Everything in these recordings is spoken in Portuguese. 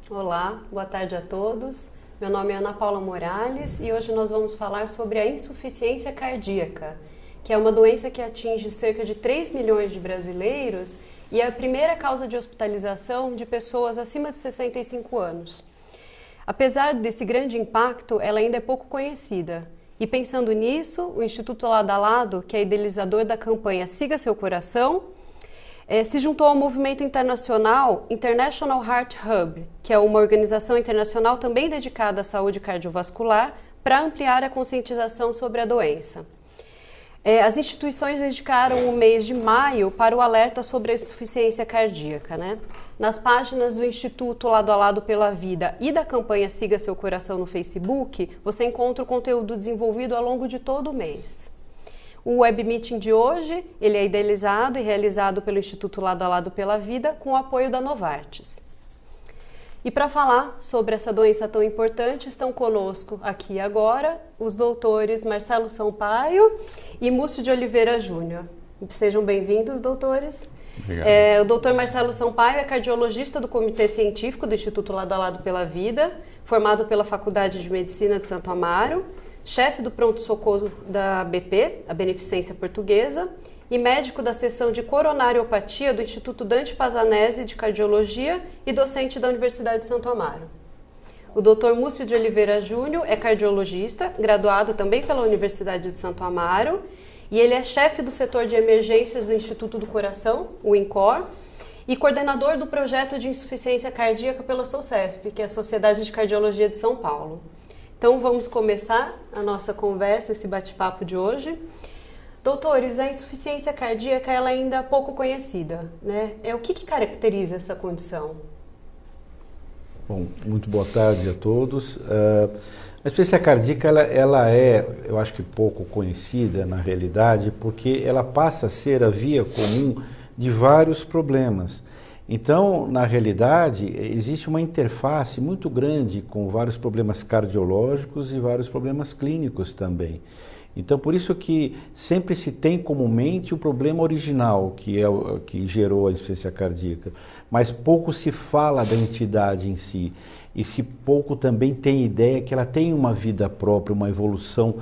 Olá, boa tarde a todos. Meu nome é Ana Paula Morales e hoje nós vamos falar sobre a insuficiência cardíaca, que é uma doença que atinge cerca de 3 milhões de brasileiros e é a primeira causa de hospitalização de pessoas acima de 65 anos. Apesar desse grande impacto, ela ainda é pouco conhecida. E pensando nisso, o Instituto Lado a Lado, que é idealizador da campanha Siga Seu Coração, se juntou ao movimento internacional International Heart Hub, que é uma organização internacional também dedicada à saúde cardiovascular, para ampliar a conscientização sobre a doença. As instituições dedicaram o mês de maio para o alerta sobre a insuficiência cardíaca, né? Nas páginas do Instituto Lado a Lado pela Vida e da campanha Siga Seu Coração no Facebook, você encontra o conteúdo desenvolvido ao longo de todo o mês. O web meeting de hoje, ele é idealizado e realizado pelo Instituto Lado a Lado pela Vida com o apoio da Novartis. E para falar sobre essa doença tão importante, estão conosco aqui agora os doutores Marcelo Sampaio e Múcio de Oliveira Júnior. Sejam bem-vindos, doutores. Obrigado. O doutor Marcelo Sampaio é cardiologista do Comitê Científico do Instituto Lado a Lado pela Vida, formado pela Faculdade de Medicina de Santo Amaro, chefe do pronto-socorro da BP, a Beneficência Portuguesa, e médico da seção de coronariopatia do Instituto Dante Pazanese de Cardiologia e docente da Universidade de Santo Amaro. O Dr. Múcio de Oliveira Júnior é cardiologista, graduado também pela Universidade de Santo Amaro, e ele é chefe do setor de emergências do Instituto do Coração, o INCOR, e coordenador do projeto de insuficiência cardíaca pela SOCESP, que é a Sociedade de Cardiologia de São Paulo. Então vamos começar a nossa conversa, esse bate-papo de hoje. Doutores, a insuficiência cardíaca ela ainda é pouco conhecida, né? O que caracteriza essa condição? Bom, muito boa tarde a todos. A insuficiência cardíaca ela é, eu acho que pouco conhecida na realidade, porque ela passa a ser a via comum de vários problemas. Então, na realidade, existe uma interface muito grande com vários problemas cardiológicos e vários problemas clínicos também. Então, por isso que sempre se tem comumente o problema original, que é o que gerou a insuficiência cardíaca, mas pouco se fala da entidade em si, e se pouco também tem ideia que ela tem uma vida própria, uma evolução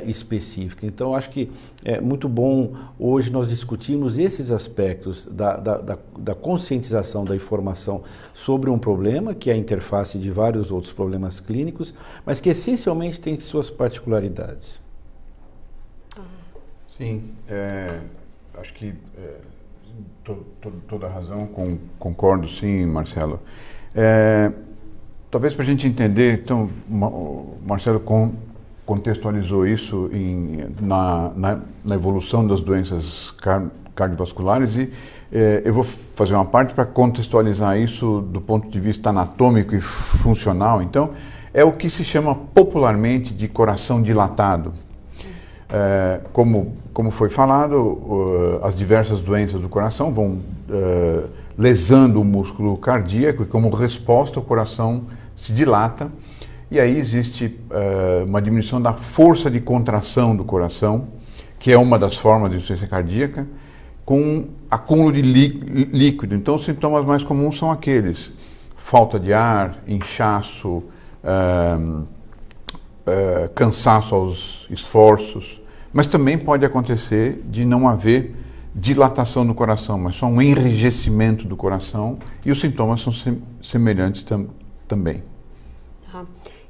específica. Então, acho que é muito bom hoje nós discutirmos esses aspectos da conscientização da informação sobre um problema, que é a interface de vários outros problemas clínicos, mas que essencialmente tem suas particularidades. Sim, acho que toda a razão, concordo sim, Marcelo. Talvez para a gente entender, então, o Marcelo contextualizou isso na evolução das doenças cardiovasculares e eu vou fazer uma parte para contextualizar isso do ponto de vista anatômico e funcional. Então, é o que se chama popularmente de coração dilatado. Como foi falado, as diversas doenças do coração vão lesando o músculo cardíaco e como resposta o coração se dilata e aí existe uma diminuição da força de contração do coração, que é uma das formas de insuficiência cardíaca, com acúmulo de líquido. Então os sintomas mais comuns são aqueles: falta de ar, inchaço, cansaço aos esforços, mas também pode acontecer de não haver dilatação do coração, mas só um enrijecimento do coração, e os sintomas são semelhantes também.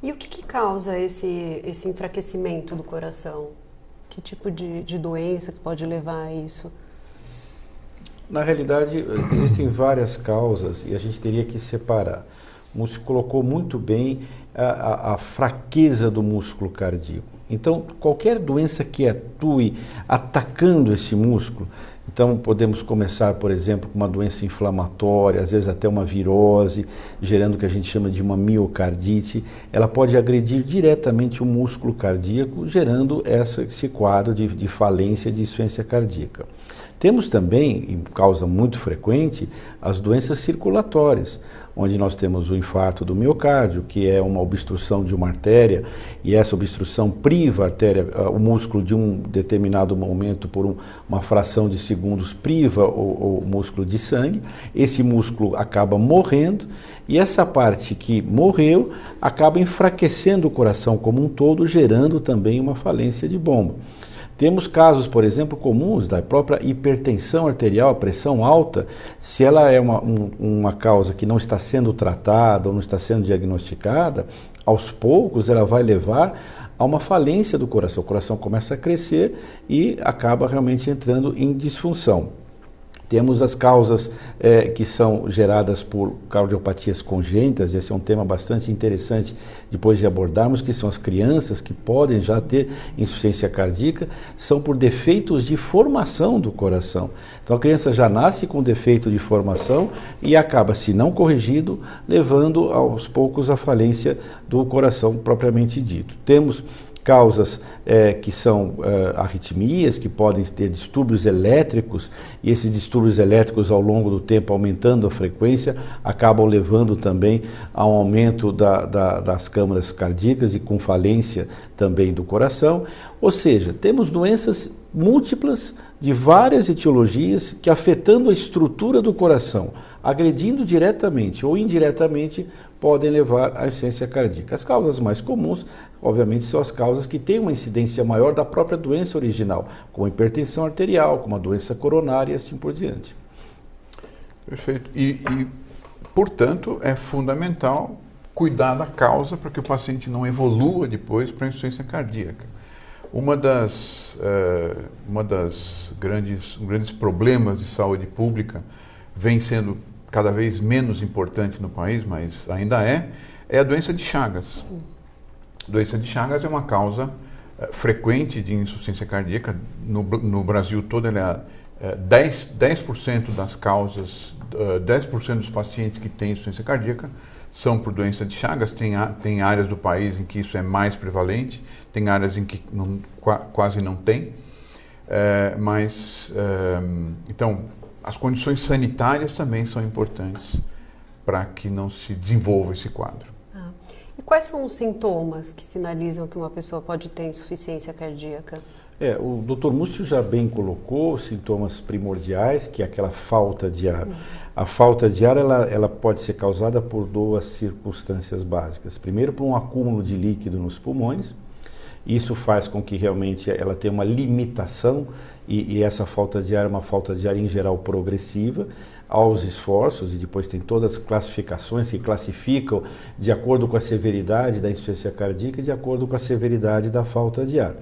E o que causa esse enfraquecimento do coração? Que tipo de doença que pode levar a isso? Na realidade, existem várias causas e a gente teria que separar. O Múcio colocou muito bem a fraqueza do músculo cardíaco. Então, qualquer doença que atue atacando esse músculo, então podemos começar, por exemplo, com uma doença inflamatória, às vezes até uma virose, gerando o que a gente chama de uma miocardite, ela pode agredir diretamente o músculo cardíaco, gerando esse quadro de falência de insuficiência cardíaca. Temos também, em causa muito frequente, as doenças circulatórias, onde nós temos o infarto do miocárdio, que é uma obstrução de uma artéria, e essa obstrução priva a artéria, o músculo de um determinado momento, por uma fração de segundos, priva o músculo de sangue, esse músculo acaba morrendo, e essa parte que morreu acaba enfraquecendo o coração como um todo, gerando também uma falência de bomba. Temos casos, por exemplo, comuns da própria hipertensão arterial, a pressão alta, se ela é uma causa que não está sendo tratada ou não está sendo diagnosticada, aos poucos ela vai levar a uma falência do coração. O coração começa a crescer e acaba realmente entrando em disfunção. Temos as causas que são geradas por cardiopatias congênitas, esse é um tema bastante interessante depois de abordarmos, que são as crianças que podem já ter insuficiência cardíaca, são por defeitos de formação do coração. Então a criança já nasce com defeito de formação e acaba, se não corrigido, levando aos poucos à falência do coração propriamente dito. Temos causas que são arritmias, que podem ter distúrbios elétricos, e esses distúrbios elétricos ao longo do tempo, aumentando a frequência, acabam levando também a um aumento das câmaras cardíacas e com falência também do coração. Ou seja, temos doenças múltiplas de várias etiologias que, afetando a estrutura do coração, agredindo diretamente ou indiretamente, podem levar à insuficiência cardíaca. As causas mais comuns, obviamente, são as causas que têm uma incidência maior da própria doença original, como a hipertensão arterial, como a doença coronária e assim por diante. Perfeito. Portanto, é fundamental cuidar da causa para que o paciente não evolua depois para a insuficiência cardíaca. Um dos grandes problemas de saúde pública vem sendo cada vez menos importante no país, mas ainda é a doença de Chagas. A doença de Chagas é uma causa frequente de insuficiência cardíaca. No Brasil todo, ela é 10% das causas, 10% dos pacientes que têm insuficiência cardíaca são por doença de Chagas. Tem áreas do país em que isso é mais prevalente, tem áreas em que quase não tem. Então, as condições sanitárias também são importantes para que não se desenvolva esse quadro. E quais são os sintomas que sinalizam que uma pessoa pode ter insuficiência cardíaca? O Dr. Múcio já bem colocou os sintomas primordiais, que é aquela falta de ar. A falta de ar ela pode ser causada por duas circunstâncias básicas. Primeiro, por um acúmulo de líquido nos pulmões. Isso faz com que realmente ela tenha uma limitação e essa falta de ar é uma falta de ar em geral progressiva aos esforços, e depois tem todas as classificações que classificam de acordo com a severidade da insuficiência cardíaca e de acordo com a severidade da falta de ar.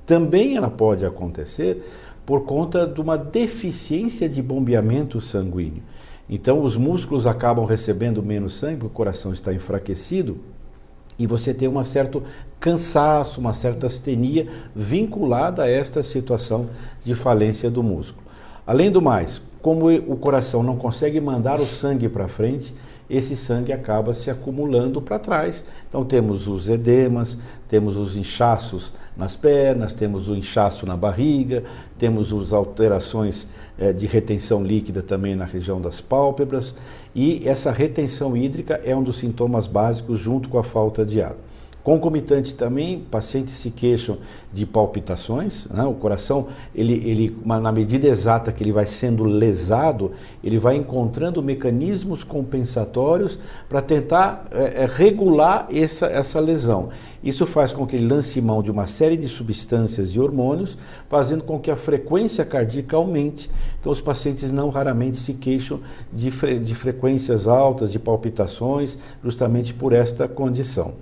Também ela pode acontecer por conta de uma deficiência de bombeamento sanguíneo. Então os músculos acabam recebendo menos sangue, o coração está enfraquecido, e você tem um certo cansaço, uma certa astenia vinculada a esta situação de falência do músculo. Além do mais, como o coração não consegue mandar o sangue para frente, esse sangue acaba se acumulando para trás. Então temos os edemas, temos os inchaços nas pernas, temos o inchaço na barriga, temos as alterações de retenção líquida também na região das pálpebras, e essa retenção hídrica é um dos sintomas básicos junto com a falta de ar. Concomitante também, pacientes se queixam de palpitações, né? O coração, na medida exata que ele vai sendo lesado, ele vai encontrando mecanismos compensatórios para tentar regular essa lesão. Isso faz com que ele lance mão de uma série de substâncias e hormônios, fazendo com que a frequência cardíaca aumente. Então os pacientes não raramente se queixam de frequências altas, de palpitações, justamente por esta condição.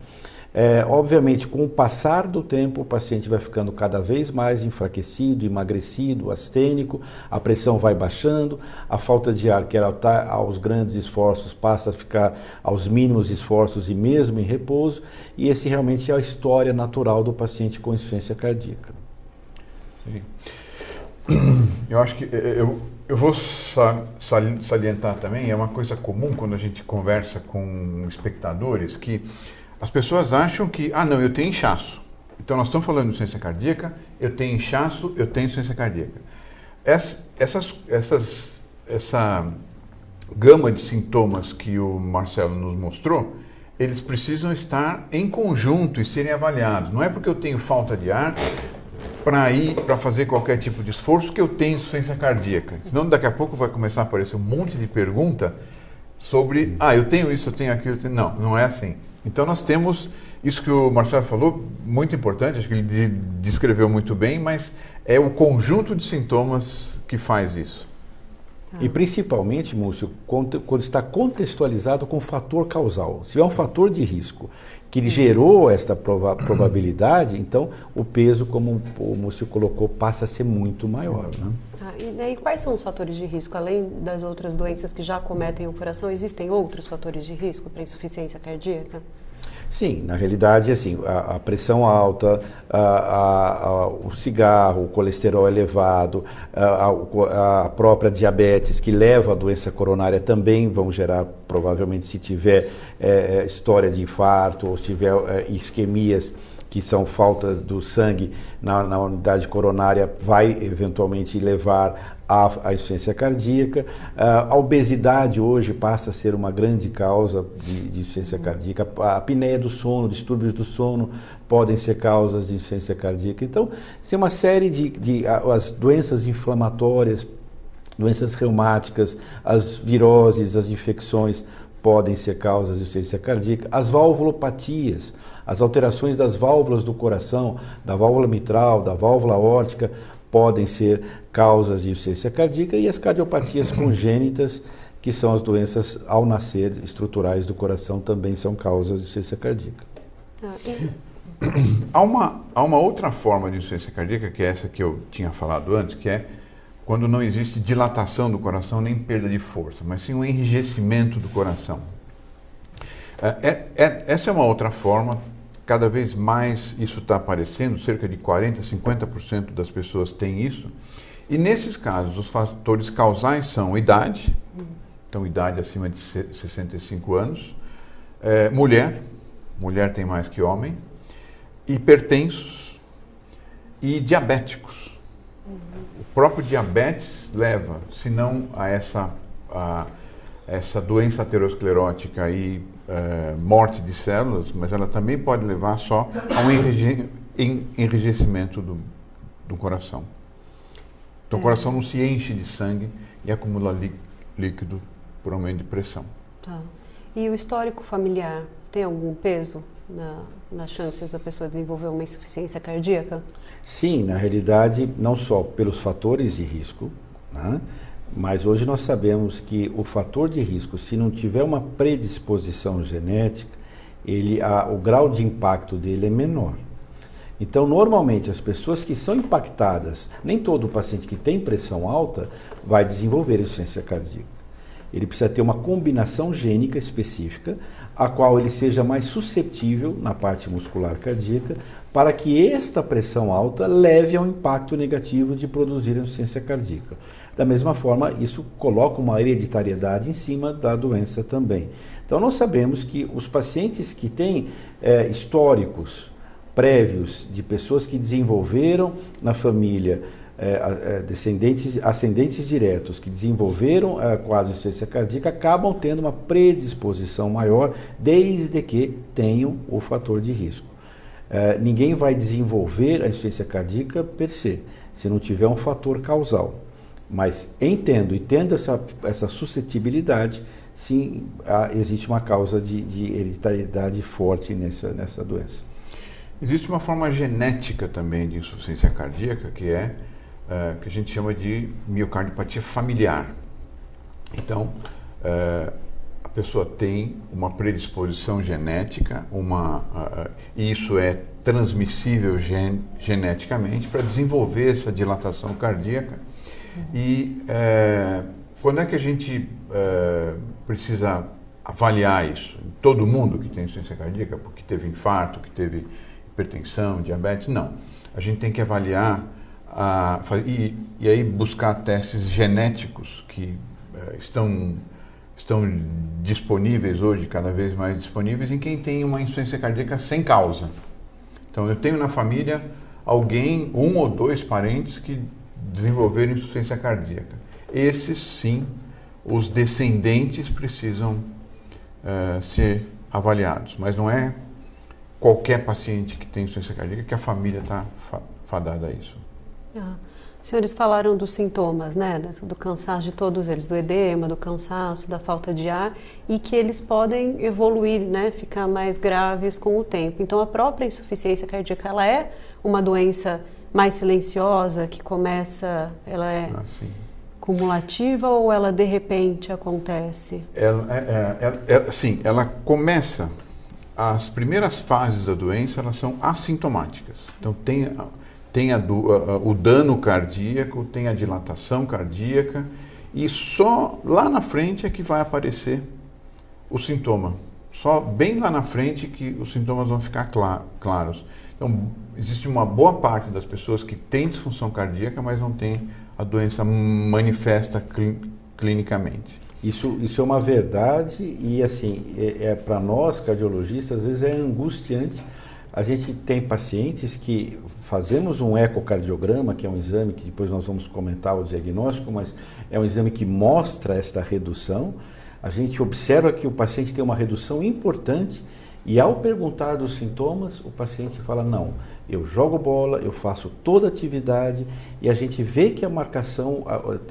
Obviamente, com o passar do tempo, o paciente vai ficando cada vez mais enfraquecido, emagrecido, astênico, a pressão vai baixando, a falta de ar, que era aos grandes esforços, passa a ficar aos mínimos esforços e mesmo em repouso, e esse realmente é a história natural do paciente com insuficiência cardíaca. Sim. Eu acho que eu vou salientar também, é uma coisa comum quando a gente conversa com espectadores, que as pessoas acham que, não, eu tenho inchaço. Então nós estamos falando de insuficiência cardíaca, eu tenho inchaço, eu tenho insuficiência cardíaca. essa gama de sintomas que o Marcelo nos mostrou, eles precisam estar em conjunto e serem avaliados. Não é porque eu tenho falta de ar para fazer qualquer tipo de esforço que eu tenho insuficiência cardíaca. Senão daqui a pouco vai começar a aparecer um monte de pergunta sobre, eu tenho isso, eu tenho aquilo. Não, não é assim. Então nós temos isso que o Marcelo falou, muito importante, acho que ele descreveu muito bem, mas é o conjunto de sintomas que faz isso. E principalmente, Múcio, quando está contextualizado com o fator causal. Se tiver um fator de risco que gerou esta probabilidade, então o peso, como o Múcio colocou, passa a ser muito maior. Né? E daí quais são os fatores de risco? Além das outras doenças que já acometem o coração, existem outros fatores de risco para insuficiência cardíaca? Sim, na realidade, assim, a pressão alta, o cigarro, o colesterol elevado, a própria diabetes que leva à doença coronária também vão gerar, provavelmente, se tiver história de infarto ou se tiver isquemias, que são faltas do sangue na unidade coronária, vai eventualmente levar à insuficiência cardíaca. A obesidade hoje passa a ser uma grande causa de insuficiência cardíaca. A apneia do sono, distúrbios do sono podem ser causas de insuficiência cardíaca. Então, tem uma série as doenças inflamatórias, doenças reumáticas, as viroses, as infecções podem ser causas de insuficiência cardíaca. As valvulopatias, as alterações das válvulas do coração, da válvula mitral, da válvula aórtica, podem ser causas de insuficiência cardíaca, e as cardiopatias congênitas, que são as doenças ao nascer estruturais do coração, também são causas de insuficiência cardíaca. Há uma outra forma de insuficiência cardíaca, que é essa que eu tinha falado antes, que é quando não existe dilatação do coração nem perda de força, mas sim um enrijecimento do coração. Essa é uma outra forma. Cada vez mais isso está aparecendo, cerca de 40%, 50% das pessoas têm isso. E nesses casos, os fatores causais são idade, então idade acima de 65 anos, mulher tem mais que homem, hipertensos e diabéticos. O próprio diabetes leva, se não a essa doença aterosclerótica e morte de células, mas ela também pode levar só a um enrijecimento do coração. Então o coração não se enche de sangue e acumula líquido por aumento de pressão. Tá. E o histórico familiar tem algum peso nas chances da pessoa desenvolver uma insuficiência cardíaca? Sim, na realidade, não só pelos fatores de risco, né? Mas hoje nós sabemos que o fator de risco, se não tiver uma predisposição genética, o grau de impacto dele é menor. Então, normalmente, as pessoas que são impactadas, nem todo paciente que tem pressão alta vai desenvolver insuficiência cardíaca. Ele precisa ter uma combinação gênica específica, a qual ele seja mais suscetível na parte muscular cardíaca, para que esta pressão alta leve ao impacto negativo de produzir insuficiência cardíaca. Da mesma forma, isso coloca uma hereditariedade em cima da doença também. Então, nós sabemos que os pacientes que têm históricos prévios de pessoas que desenvolveram na família ascendentes diretos que desenvolveram quadro de insuficiência cardíaca acabam tendo uma predisposição maior desde que tenham o fator de risco. Ninguém vai desenvolver a insuficiência cardíaca per se não tiver um fator causal. Mas tendo essa suscetibilidade, sim, existe uma causa de hereditariedade forte nessa doença. Existe uma forma genética também de insuficiência cardíaca, que que a gente chama de miocardiopatia familiar. Então, a pessoa tem uma predisposição genética, e isso é transmissível geneticamente para desenvolver essa dilatação cardíaca. E quando é que a gente precisa avaliar isso? Todo mundo que tem insuficiência cardíaca, porque teve infarto, que teve hipertensão, diabetes? Não. A gente tem que avaliar e aí buscar testes genéticos que estão disponíveis hoje, cada vez mais disponíveis, em quem tem uma insuficiência cardíaca sem causa. Então, eu tenho na família alguém, um ou dois parentes que desenvolver insuficiência cardíaca. Esses, sim, os descendentes precisam ser avaliados, mas não é qualquer paciente que tem insuficiência cardíaca que a família está fadada a isso. Os senhores falaram dos sintomas, né, do cansaço de todos eles, do edema, do cansaço, da falta de ar, e que eles podem evoluir, né, ficar mais graves com o tempo. Então, a própria insuficiência cardíaca, ela é uma doença mais silenciosa, que começa, ela é cumulativa ou ela de repente acontece? Sim, ela começa, as primeiras fases da doença, elas são assintomáticas. Então, tem o dano cardíaco, tem a dilatação cardíaca e só lá na frente é que vai aparecer o sintoma. Só bem lá na frente que os sintomas vão ficar claros. Então, existe uma boa parte das pessoas que têm disfunção cardíaca, mas não tem a doença manifesta clinicamente. Isso é uma verdade e, assim, para nós, cardiologistas, às vezes é angustiante. A gente tem pacientes que fazemos um ecocardiograma, que é um exame que depois nós vamos comentar o diagnóstico, mas é um exame que mostra esta redução. A gente observa que o paciente tem uma redução importante e, ao perguntar dos sintomas, o paciente fala, não, eu jogo bola, eu faço toda a atividade, e a gente vê que a marcação,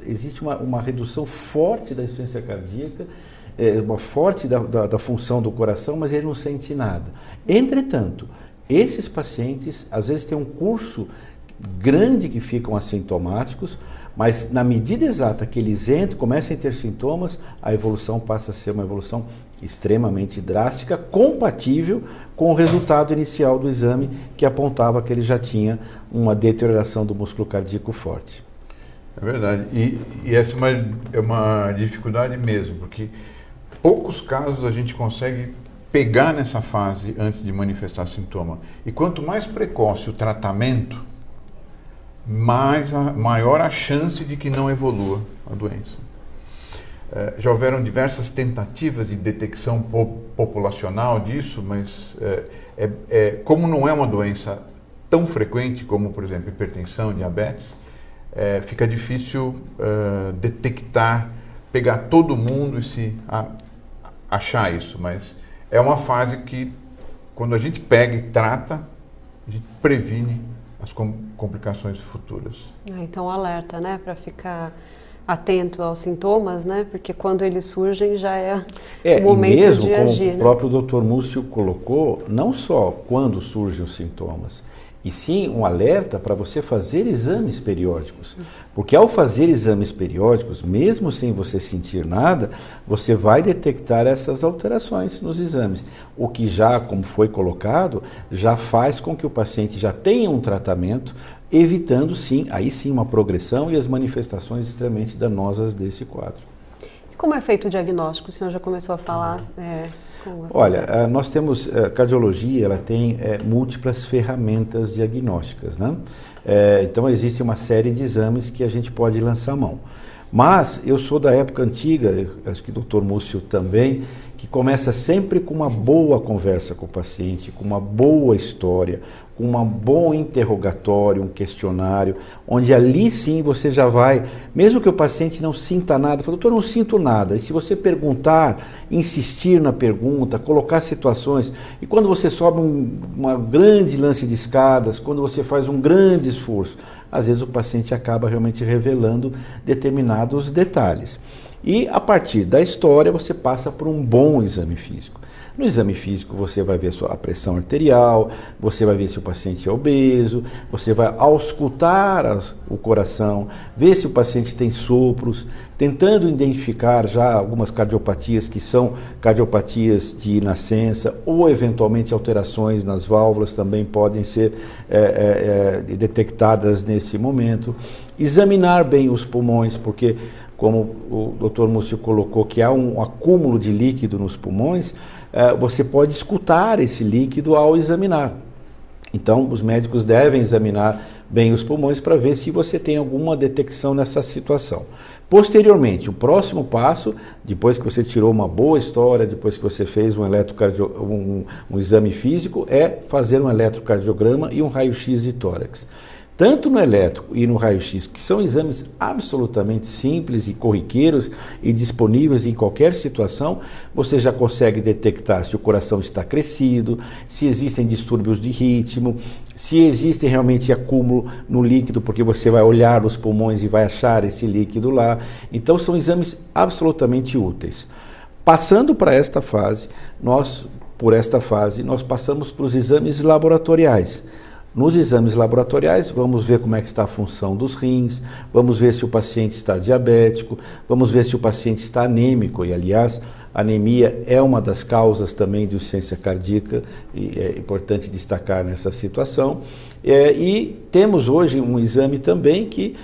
existe uma redução forte da insuficiência cardíaca, uma forte da função do coração, mas ele não sente nada. Entretanto, esses pacientes, às vezes, têm um curso grande que ficam assintomáticos, mas na medida exata que eles entram, começam a ter sintomas, a evolução passa a ser uma evolução extremamente drástica, compatível com o resultado inicial do exame, que apontava que ele já tinha uma deterioração do músculo cardíaco forte. É verdade. E essa é uma dificuldade mesmo, porque poucos casos a gente consegue pegar nessa fase antes de manifestar sintoma. E quanto mais precoce o tratamento, maior a chance de que não evolua a doença. Já houveram diversas tentativas de detecção populacional disso, mas como não é uma doença tão frequente como, por exemplo, hipertensão, diabetes, fica difícil detectar, pegar todo mundo e achar isso, mas é uma fase que, quando a gente pega e trata, a gente previne as complicações futuras. Então, alerta, né, para ficar atento aos sintomas, né, porque quando eles surgem já é o momento mesmo, de agir. Como o próprio Dr. Múcio colocou, não só quando surgem os sintomas, e sim um alerta para você fazer exames periódicos. Porque ao fazer exames periódicos, mesmo sem você sentir nada, você vai detectar essas alterações nos exames. O que já, como foi colocado, já faz com que o paciente já tenha um tratamento, evitando sim, aí sim, uma progressão e as manifestações extremamente danosas desse quadro. E como é feito o diagnóstico? O senhor já começou a falar... Olha, nós temos, a cardiologia, ela tem múltiplas ferramentas diagnósticas, né? Então, existe uma série de exames que a gente pode lançar mão. Mas, eu sou da época antiga, acho que o Dr. Múcio também, que começa sempre com uma boa conversa com o paciente, com uma boa história, com um bom interrogatório, um questionário, onde ali sim você já vai, mesmo que o paciente não sinta nada, fala, doutor, eu não sinto nada. E se você perguntar, insistir na pergunta, colocar situações, e quando você sobe uma grande lance de escadas, quando você faz um grande esforço, às vezes o paciente acaba realmente revelando determinados detalhes. E a partir da história você passa por um bom exame físico. No exame físico você vai ver a pressão arterial, você vai ver se o paciente é obeso, você vai auscultar o coração, ver se o paciente tem sopros, tentando identificar já algumas cardiopatias que são cardiopatias de nascença ou eventualmente alterações nas válvulas também podem ser detectadas nesse momento. Examinar bem os pulmões, porque como o Dr. Múcio colocou que há um acúmulo de líquido nos pulmões, você pode escutar esse líquido ao examinar. Então, os médicos devem examinar bem os pulmões para ver se você tem alguma detecção nessa situação. Posteriormente, o próximo passo, depois que você tirou uma boa história, depois que você fez um exame físico, é fazer um eletrocardiograma e um raio-x de tórax. tanto no elétrico e no raio-x, que são exames absolutamente simples e corriqueiros e disponíveis em qualquer situação, você já consegue detectar se o coração está crescido, se existem distúrbios de ritmo, se existe realmente acúmulo no líquido, porque você vai olhar os pulmões e vai achar esse líquido lá. Então são exames absolutamente úteis. Passando para esta fase, nós passamos para os exames laboratoriais. Nos exames laboratoriais, vamos ver como é que está a função dos rins, vamos ver se o paciente está diabético, vamos ver se o paciente está anêmico, e aliás, a anemia é uma das causas também de insuficiência cardíaca, e é importante destacar nessa situação. E temos hoje um exame também que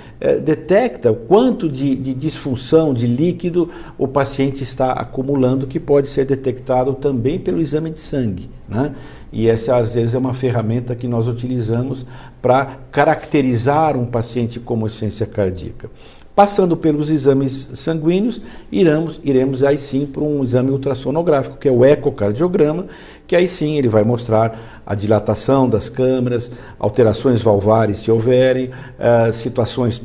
detecta o quanto de disfunção de líquido o paciente está acumulando, que pode ser detectado também pelo exame de sangue, né? E essa, às vezes, é uma ferramenta que nós utilizamos para caracterizar um paciente como insuficiência cardíaca. Passando pelos exames sanguíneos, iremos aí sim para um exame ultrassonográfico, que é o ecocardiograma, que aí sim ele vai mostrar a dilatação das câmaras, alterações valvares se houverem, situações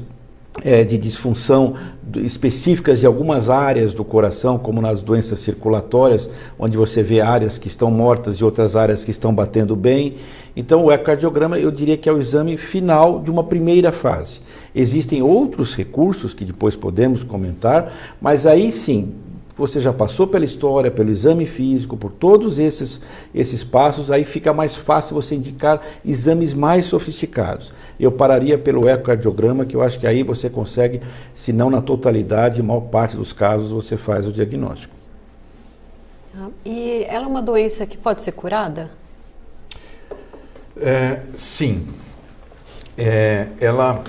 de disfunção específicas de algumas áreas do coração, como nas doenças circulatórias, onde você vê áreas que estão mortas e outras áreas que estão batendo bem. Então, o ecocardiograma, eu diria que é o exame final de uma primeira fase. Existem outros recursos que depois podemos comentar, mas aí sim, você já passou pela história, pelo exame físico, por todos esses passos, aí fica mais fácil você indicar exames mais sofisticados. Eu pararia pelo ecocardiograma, que eu acho que aí você consegue, se não na totalidade, maior parte dos casos você faz o diagnóstico. E ela é uma doença que pode ser curada? Sim. Ela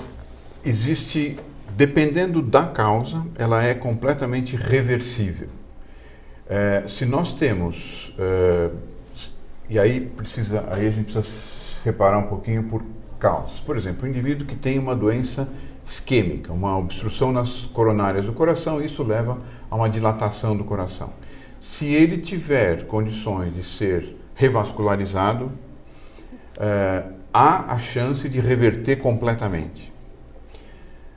existe... Dependendo da causa, ela é completamente reversível. Se nós temos, e aí a gente precisa separar um pouquinho por causas. Por exemplo, o indivíduo que tem uma doença isquêmica, uma obstrução nas coronárias do coração, isso leva a uma dilatação do coração. Se ele tiver condições de ser revascularizado, há a chance de reverter completamente.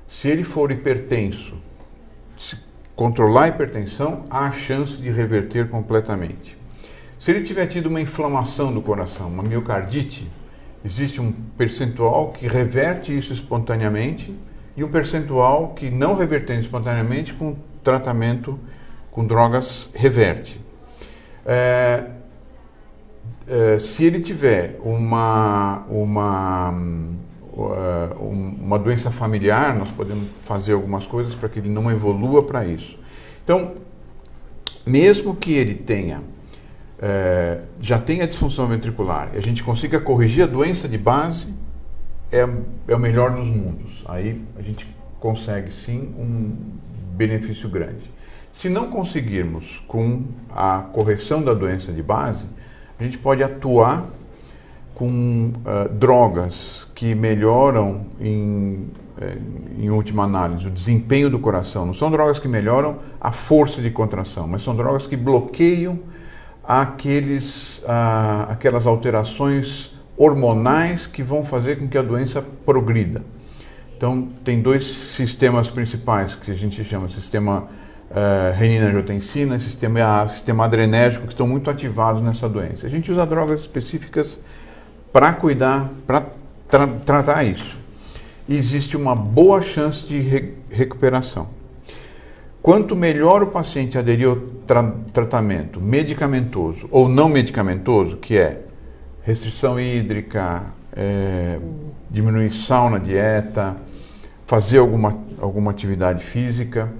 Se ele for hipertenso, se controlar a hipertensão, há a chance de reverter completamente. Se ele tiver tido uma inflamação do coração, uma miocardite, existe um percentual que reverte isso espontaneamente e um percentual que não revertendo espontaneamente com tratamento com drogas reverte. Se ele tiver uma doença familiar, nós podemos fazer algumas coisas para que ele não evolua para isso. Então, mesmo que ele já tenha disfunção ventricular e a gente consiga corrigir a doença de base, é o melhor dos mundos. Aí a gente consegue sim um benefício grande. Se não conseguirmos com a correção da doença de base, a gente pode atuar com drogas que melhoram, em última análise, o desempenho do coração. Não são drogas que melhoram a força de contração, mas são drogas que bloqueiam aquelas alterações hormonais que vão fazer com que a doença progrida. Então, tem dois sistemas principais que a gente chama de sistema renina-angiotensina e sistema adrenérgico, que estão muito ativados nessa doença. A gente usa drogas específicas para cuidar, para tratar isso. E existe uma boa chance de recuperação. Quanto melhor o paciente aderir ao tratamento medicamentoso ou não medicamentoso, que é restrição hídrica, diminuição na dieta, fazer alguma atividade física,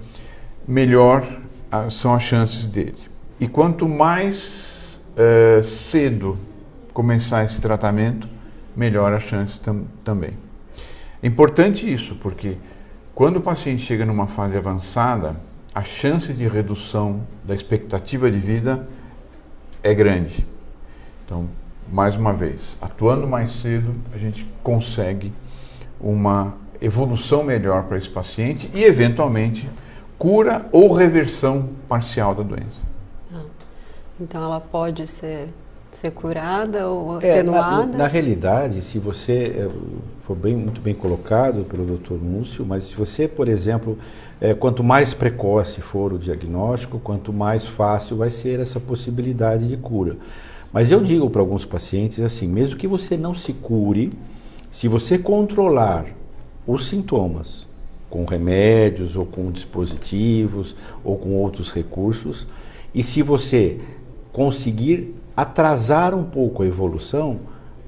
melhor são as chances dele. E quanto mais cedo começar esse tratamento, melhor a chance também. É importante isso, porque quando o paciente chega numa fase avançada, a chance de redução da expectativa de vida é grande. Então, mais uma vez, atuando mais cedo, a gente consegue uma evolução melhor para esse paciente e, eventualmente, cura ou reversão parcial da doença. Então, ela pode ser ser curada ou atenuada? Na realidade, se você, foi muito bem colocado pelo Dr. Múcio, mas se você, por exemplo, quanto mais precoce for o diagnóstico, quanto mais fácil vai ser essa possibilidade de cura. Mas eu digo para alguns pacientes assim, mesmo que você não se cure, se você controlar os sintomas com remédios ou com dispositivos ou com outros recursos, e se você conseguir atrasar um pouco a evolução,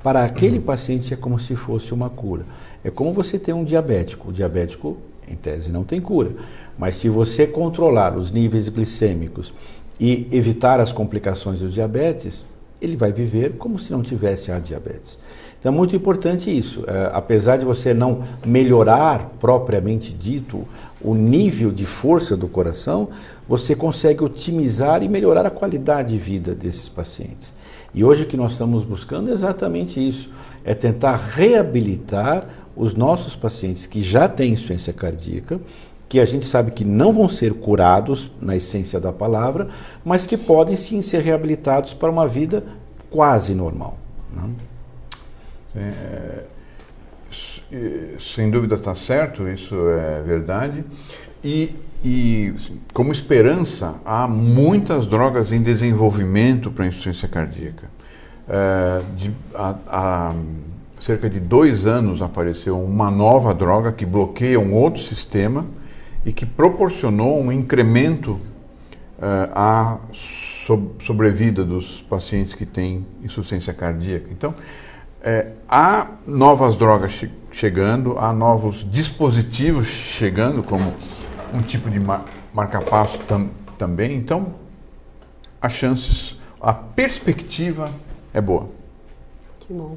para aquele paciente é como se fosse uma cura. É como você ter um diabético. O diabético, em tese, não tem cura. Mas se você controlar os níveis glicêmicos e evitar as complicações do diabetes, ele vai viver como se não tivesse a diabetes. Então é muito importante isso. Apesar de você não melhorar, propriamente dito, o nível de força do coração, você consegue otimizar e melhorar a qualidade de vida desses pacientes. E hoje o que nós estamos buscando é exatamente isso, é tentar reabilitar os nossos pacientes que já têm insuficiência cardíaca, que a gente sabe que não vão ser curados na essência da palavra, mas que podem sim ser reabilitados para uma vida quase normal, né? Sem dúvida está certo, isso é verdade. E como esperança, há muitas drogas em desenvolvimento para a insuficiência cardíaca. Há cerca de 2 anos apareceu uma nova droga que bloqueia um outro sistema e que proporcionou um incremento à sobrevida dos pacientes que têm insuficiência cardíaca. Então, há novas drogas chegando, há novos dispositivos chegando, como um tipo de marca-passo também. Então, a perspectiva é boa. Que bom.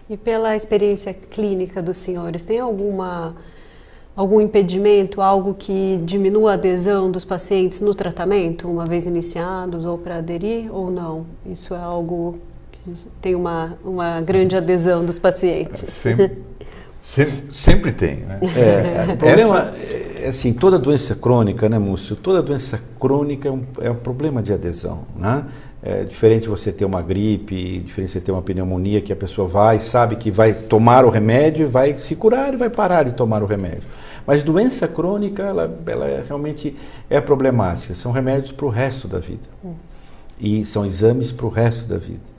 E pela experiência clínica dos senhores, tem algum impedimento, algo que diminua a adesão dos pacientes no tratamento, uma vez iniciados, ou para aderir, ou não? Isso é algo que tem uma grande adesão dos pacientes. Sempre tem, né? O problema é assim, toda doença crônica, né, Múcio? Toda doença crônica é um problema de adesão, né? É diferente você ter uma gripe, diferente você ter uma pneumonia, que a pessoa sabe que vai tomar o remédio, vai se curar e vai parar de tomar o remédio. Mas doença crônica, ela realmente é problemática. São remédios para o resto da vida. E são exames para o resto da vida.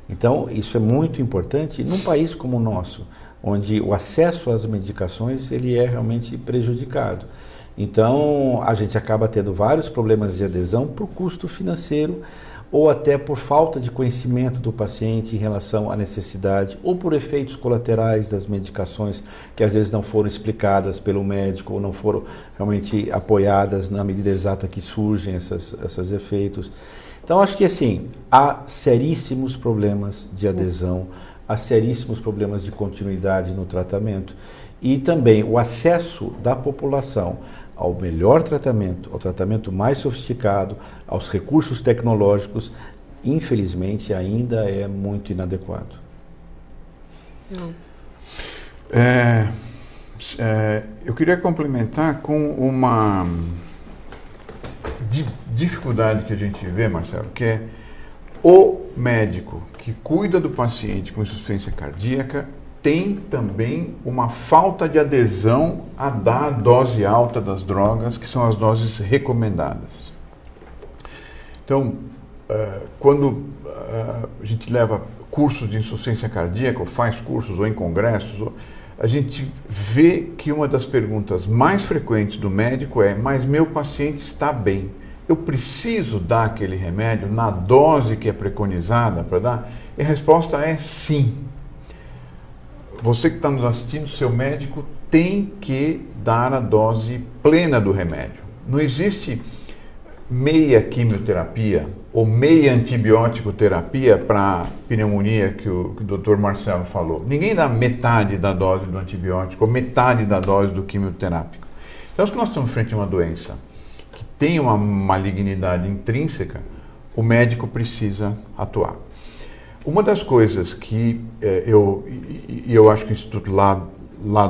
Então, isso é muito importante num país como o nosso, onde o acesso às medicações ele é realmente prejudicado. Então, a gente acaba tendo vários problemas de adesão por custo financeiro ou até por falta de conhecimento do paciente em relação à necessidade ou por efeitos colaterais das medicações que às vezes não foram explicadas pelo médico ou não foram realmente apoiadas na medida exata que surgem esses efeitos. Então, acho que assim, há seríssimos problemas de adesão, há seríssimos problemas de continuidade no tratamento e também o acesso da população ao melhor tratamento, ao tratamento mais sofisticado, aos recursos tecnológicos, infelizmente ainda é muito inadequado. Eu queria complementar com uma dificuldade que a gente vê, Marcelo, que é o médico que cuida do paciente com insuficiência cardíaca tem também uma falta de adesão a dar a dose alta das drogas, que são as doses recomendadas. Então, quando a gente leva cursos de insuficiência cardíaca, ou faz cursos, ou em congressos, a gente vê que uma das perguntas mais frequentes do médico é: mas meu paciente está bem, eu preciso dar aquele remédio na dose que é preconizada para dar? E a resposta é sim. Você que está nos assistindo, seu médico tem que dar a dose plena do remédio. Não existe meia quimioterapia ou meia antibiótico terapia para pneumonia que o Dr. Marcelo falou. Ninguém dá metade da dose do antibiótico ou metade da dose do quimioterápico. Então, se nós estamos frente a uma doença que tem uma malignidade intrínseca, o médico precisa atuar. Uma das coisas que eu acho que o Instituto Lado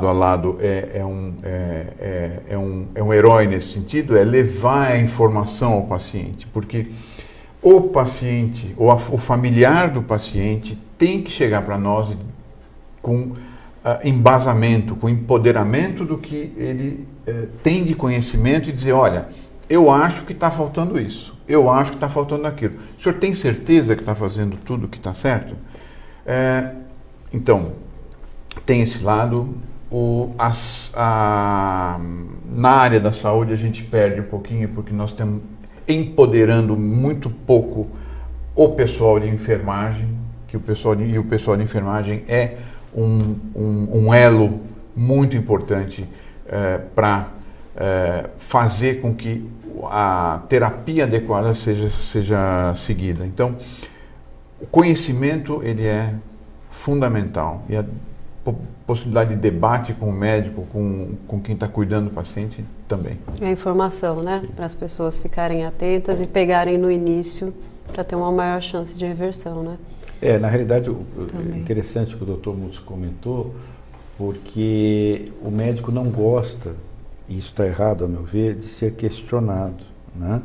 a Lado é um herói nesse sentido, é levar a informação ao paciente, porque o paciente, ou o familiar do paciente, tem que chegar para nós com embasamento, com empoderamento do que ele tem de conhecimento e dizer, olha, eu acho que está faltando isso, eu acho que está faltando aquilo. O senhor tem certeza que está fazendo tudo o que está certo? Então, tem esse lado. Na área da saúde a gente perde um pouquinho porque nós estamos empoderando muito pouco o pessoal de enfermagem, que o pessoal de enfermagem é um elo muito importante para fazer com que a terapia adequada seja seguida. Então, o conhecimento ele é fundamental e a possibilidade de debate com o médico, com quem está cuidando do paciente também. A informação, né? Para as pessoas ficarem atentas e pegarem no início para ter uma maior chance de reversão, né? Na realidade, é interessante o que o Dr. Mutz comentou, porque o médico não gosta, e isso está errado, a meu ver, de ser questionado, né?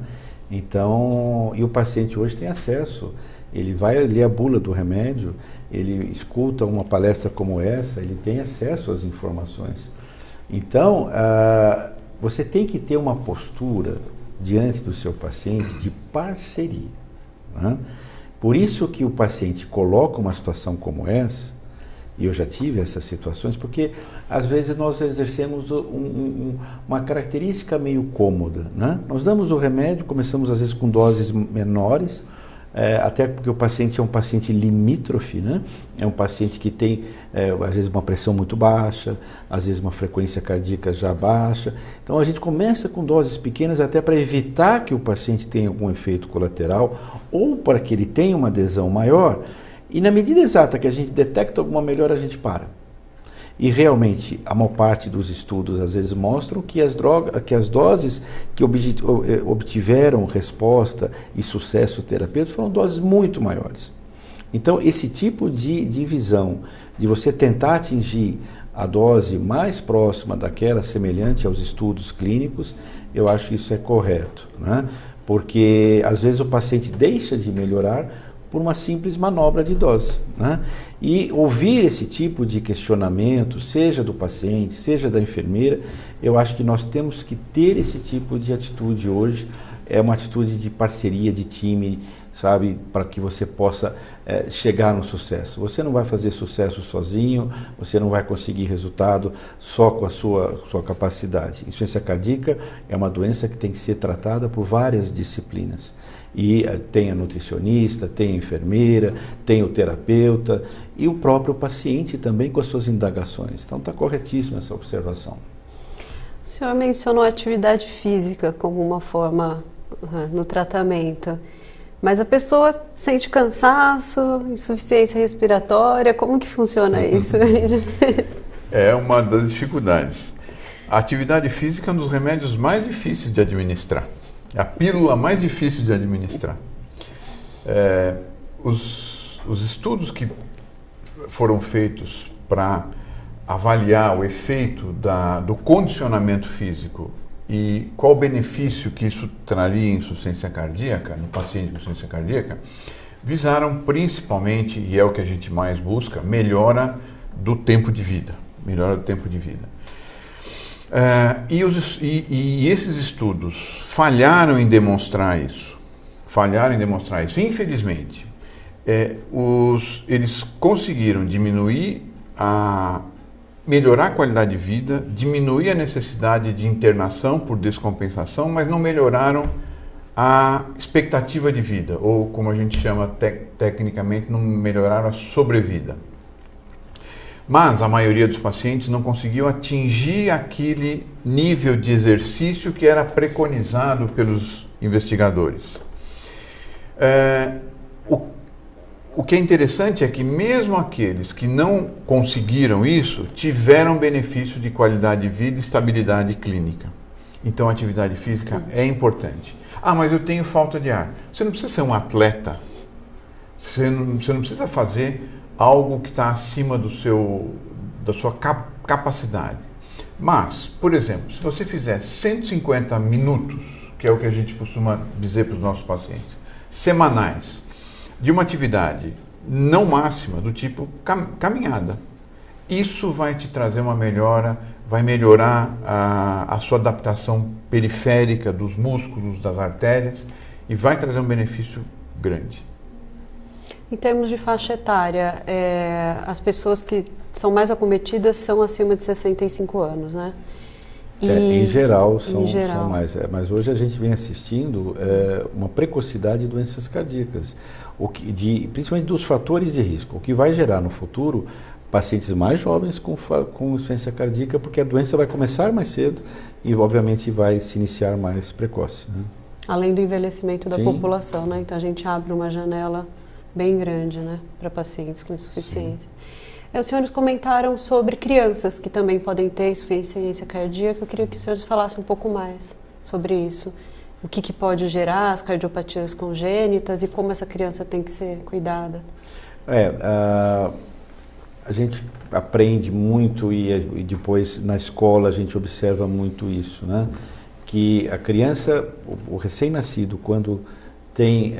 Então, e o paciente hoje tem acesso, ele vai ler a bula do remédio, ele escuta uma palestra como essa, ele tem acesso às informações. Então, você tem que ter uma postura diante do seu paciente de parceria, né? Por isso que o paciente coloca uma situação como essa, e eu já tive essas situações, porque às vezes nós exercemos uma característica meio cômoda, né? Nós damos o remédio, começamos às vezes com doses menores, até porque o paciente é um paciente limítrofe, né? É um paciente que tem, às vezes, uma pressão muito baixa, às vezes uma frequência cardíaca já baixa. Então, a gente começa com doses pequenas até para evitar que o paciente tenha algum efeito colateral ou para que ele tenha uma adesão maior. E na medida exata que a gente detecta alguma melhora, a gente para. E realmente, a maior parte dos estudos às vezes mostram que as doses que obtiveram resposta e sucesso terapêutico foram doses muito maiores. Então, esse tipo de visão, de você tentar atingir a dose mais próxima daquela semelhante aos estudos clínicos, eu acho que isso é correto, né? Porque às vezes o paciente deixa de melhorar por uma simples manobra de dose, né? E ouvir esse tipo de questionamento, seja do paciente, seja da enfermeira, eu acho que nós temos que ter esse tipo de atitude hoje. É uma atitude de parceria, de time, sabe, para que você possa chegar no sucesso. Você não vai fazer sucesso sozinho, você não vai conseguir resultado só com a sua capacidade. Insuficiência cardíaca é uma doença que tem que ser tratada por várias disciplinas. E tem a nutricionista, tem a enfermeira, tem o terapeuta e o próprio paciente também com as suas indagações. Então está corretíssima essa observação. O senhor mencionou a atividade física como uma forma no tratamento, mas a pessoa sente cansaço, insuficiência respiratória, como que funciona isso? É uma das dificuldades. A atividade física é um dos remédios mais difíceis de administrar. É a pílula mais difícil de administrar. Os estudos que foram feitos para avaliar o efeito do condicionamento físico e qual o benefício que isso traria em insuficiência cardíaca, no paciente com insuficiência cardíaca, visaram principalmente, e é o que a gente mais busca, melhora do tempo de vida. Melhora do tempo de vida. E esses estudos falharam em demonstrar isso. Infelizmente, eles conseguiram melhorar a qualidade de vida, diminuir a necessidade de internação por descompensação, mas não melhoraram a expectativa de vida, ou como a gente chama tecnicamente, não melhoraram a sobrevida. Mas a maioria dos pacientes não conseguiu atingir aquele nível de exercício que era preconizado pelos investigadores. O que é interessante é que mesmo aqueles que não conseguiram isso, tiveram benefício de qualidade de vida e estabilidade clínica. Então a atividade física é importante. Mas eu tenho falta de ar. Você não precisa ser um atleta. Você não precisa fazer algo que está acima da sua capacidade. Mas, por exemplo, se você fizer 150 minutos, que é o que a gente costuma dizer para os nossos pacientes, semanais de uma atividade não máxima, do tipo caminhada, isso vai te trazer uma melhora, vai melhorar a sua adaptação periférica dos músculos, das artérias, e vai trazer um benefício grande. Em termos de faixa etária, as pessoas que são mais acometidas são acima de 65 anos, né? Em geral, são mais. Mas hoje a gente vem assistindo uma precocidade de doenças cardíacas, principalmente dos fatores de risco, o que vai gerar no futuro pacientes mais jovens com insuficiência cardíaca, porque a doença vai começar mais cedo e, obviamente, vai se iniciar mais precoce, né? Além do envelhecimento da população, né? Então a gente abre uma janela bem grande, né, para pacientes com insuficiência. Os senhores comentaram sobre crianças que também podem ter insuficiência cardíaca. Eu queria que os senhores falassem um pouco mais sobre isso. O que pode gerar as cardiopatias congênitas e como essa criança tem que ser cuidada? A gente aprende muito e depois na escola a gente observa muito isso, né? Que a criança, o recém-nascido, quando tem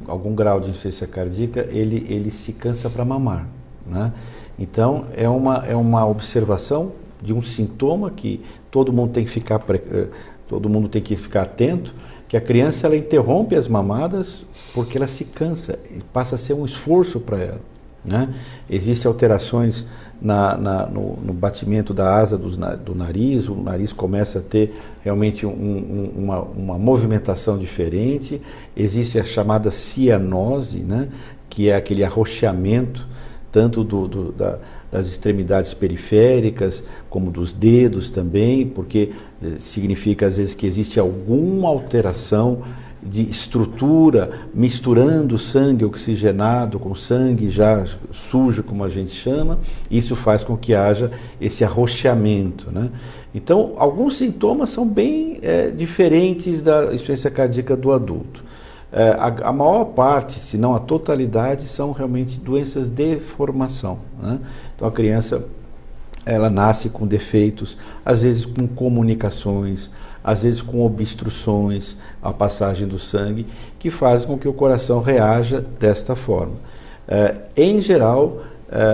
algum grau de insuficiência cardíaca, ele se cansa para mamar, né? Então, é uma observação de um sintoma que todo mundo tem que ficar atento, que a criança ela interrompe as mamadas porque ela se cansa e passa a ser um esforço para ela, né? Existem alterações no batimento da asa do nariz, o nariz começa a ter realmente uma movimentação diferente, existe a chamada cianose, né? Que é aquele arroxeamento tanto das extremidades periféricas, como dos dedos também, porque significa às vezes que existe alguma alteração de estrutura, misturando sangue oxigenado com sangue já sujo, como a gente chama, isso faz com que haja esse arroxeamento, né? Então, alguns sintomas são bem diferentes da insuficiência cardíaca do adulto. A maior parte, se não a totalidade, são realmente doenças de formação, né? Então a criança ela nasce com defeitos, às vezes com comunicações, às vezes com obstruções à passagem do sangue, que fazem com que o coração reaja desta forma. Em geral,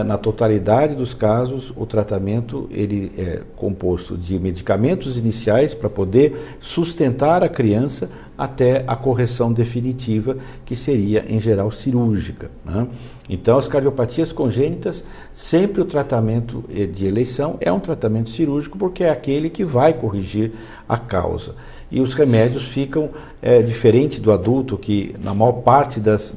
na totalidade dos casos, o tratamento ele é composto de medicamentos iniciais para poder sustentar a criança até a correção definitiva, que seria, em geral, cirúrgica, né? Então, as cardiopatias congênitas, sempre o tratamento de eleição é um tratamento cirúrgico, porque é aquele que vai corrigir a causa. E os remédios ficam diferente do adulto, que na maior parte das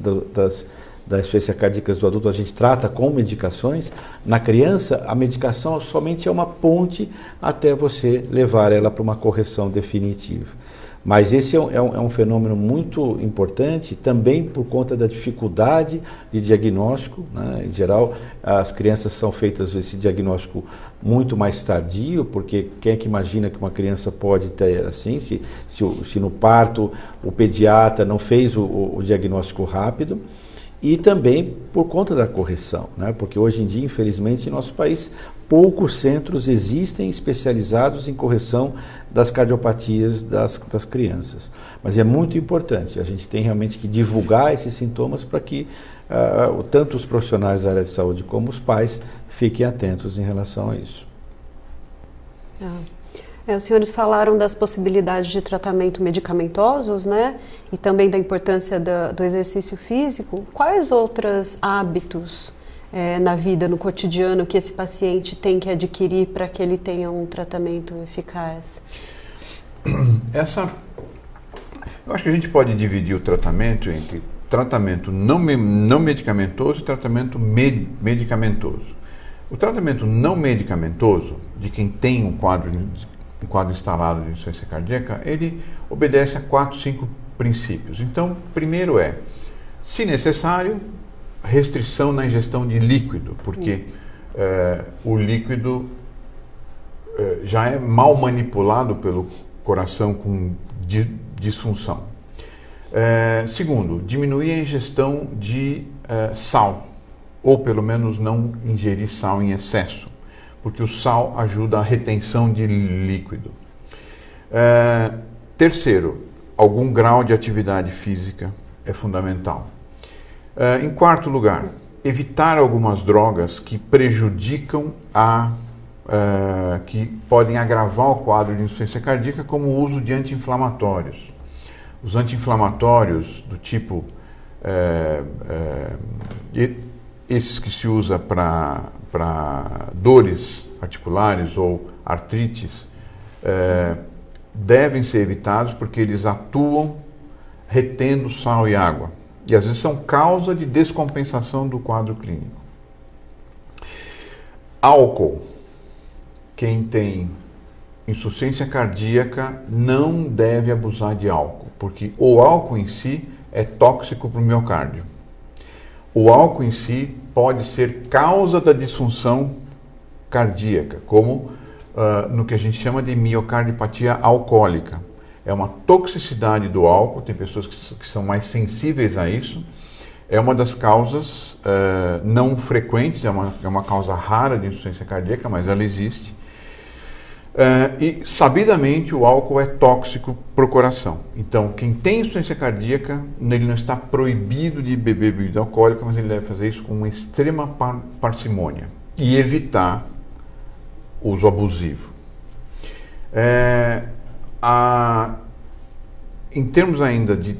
insuficiência cardíaca do adulto a gente trata com medicações. Na criança, a medicação somente é uma ponte até você levar ela para uma correção definitiva. Mas esse é um fenômeno muito importante também por conta da dificuldade de diagnóstico, né? Em geral, as crianças são feitas esse diagnóstico muito mais tardio, porque quem é que imagina que uma criança pode ter assim, se no parto o pediatra não fez o diagnóstico rápido. E também por conta da correção, né? Porque hoje em dia, infelizmente, em nosso país, poucos centros existem especializados em correção das cardiopatias das crianças. Mas é muito importante, a gente tem realmente que divulgar esses sintomas para que tanto os profissionais da área de saúde como os pais fiquem atentos em relação a isso. Os senhores falaram das possibilidades de tratamento medicamentosos, né? E também da importância do exercício físico. Quais outros hábitos na vida, no cotidiano, que esse paciente tem que adquirir para que ele tenha um tratamento eficaz? Eu acho que a gente pode dividir o tratamento entre tratamento não medicamentoso e tratamento medicamentoso. O tratamento não medicamentoso, de quem tem um quadro instalado de insuficiência cardíaca, ele obedece a 4, 5 princípios. Então, primeiro se necessário, restrição na ingestão de líquido, porque o líquido já é mal manipulado pelo coração com disfunção. Segundo, diminuir a ingestão de sal, ou pelo menos não ingerir sal em excesso, porque o sal ajuda a retenção de líquido. Terceiro, algum grau de atividade física é fundamental. Em quarto lugar, evitar algumas drogas que prejudicam que podem agravar o quadro de insuficiência cardíaca, como o uso de anti-inflamatórios. Os anti-inflamatórios do tipo esses que se usa para dores articulares ou artrites devem ser evitados porque eles atuam retendo sal e água e às vezes são causa de descompensação do quadro clínico. Álcool. Quem tem insuficiência cardíaca não deve abusar de álcool, porque o álcool em si é tóxico para o miocárdio. O álcool em si pode ser causa da disfunção cardíaca, como no que a gente chama de miocardiopatia alcoólica. É uma toxicidade do álcool, tem pessoas que são mais sensíveis a isso. É uma das causas não frequentes, é uma causa rara de insuficiência cardíaca, mas ela existe. E, sabidamente, o álcool é tóxico para o coração. Então, quem tem insuficiência cardíaca, ele não está proibido de beber bebida alcoólica, mas ele deve fazer isso com uma extrema parcimônia e evitar o uso abusivo. Em termos ainda de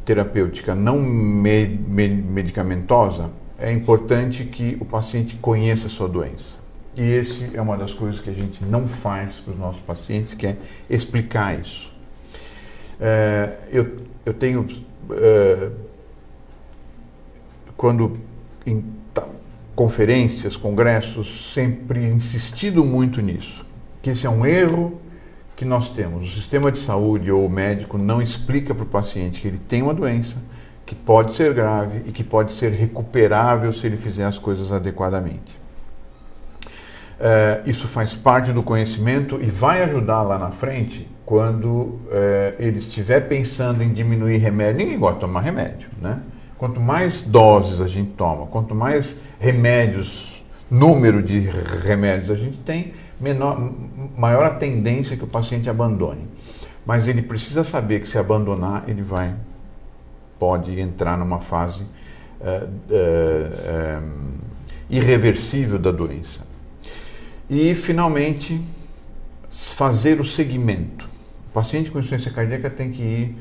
terapêutica não medicamentosa, é importante que o paciente conheça a sua doença. E esse é uma das coisas que a gente não faz para os nossos pacientes, que é explicar isso. Eu tenho, quando em conferências, congressos, sempre insistido muito nisso, que esse é um erro que nós temos. O sistema de saúde ou o médico não explica para o paciente que ele tem uma doença, que pode ser grave e que pode ser recuperável se ele fizer as coisas adequadamente. Isso faz parte do conhecimento e vai ajudar lá na frente quando ele estiver pensando em diminuir remédio. Ninguém gosta de tomar remédio, né? Quanto mais doses a gente toma, quanto mais remédios, número de remédios a gente tem, maior a tendência que o paciente abandone. Mas ele precisa saber que se abandonar, ele pode entrar numa fase irreversível da doença. E, finalmente, fazer o segmento. O paciente com insuficiência cardíaca tem que ir